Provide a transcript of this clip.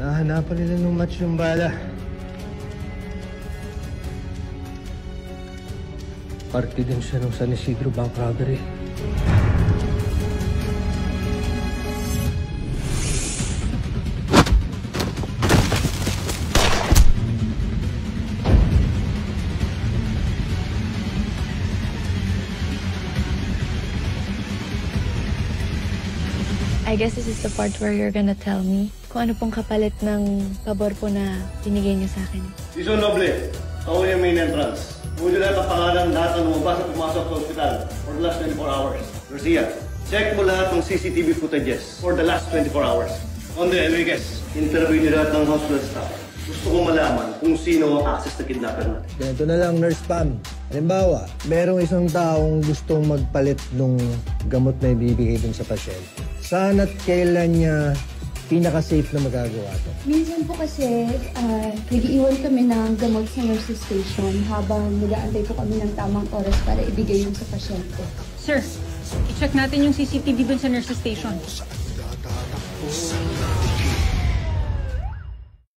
Nahanapan nila nung match yung bala. Parte din siya nung San Isidro Bank robbery. I guess this is the part where you're gonna tell me kung ano pong kapalit ng pabor po na binigay niyo sa akin. Vision Noble, ako yung main entrance. Muli lahat ang pangalan, lahat ng lumabas at pumasok sa hospital for the last 24 hours. Garcia, check mo lahat ng CCTV footages for the last 24 hours. Conde Enriquez, interview niyo lahat ng hospital staff. Gusto ko malaman kung sino ang access na kidnapper natin. Ganito na lang, Nurse Pam. Halimbawa, merong isang taong gustong magpalit ng gamot na ibibigay dun sa pasyente. Saan at kailan niya pinaka-safe na magagawa ito? Minsan po kasi, nag-iiwan kami ng gamot sa nurse's station habang nag-aantay po kami ng tamang oras para ibigay yun sa pasyente. Sir, i-check natin yung CCTV dun sa nurse's station.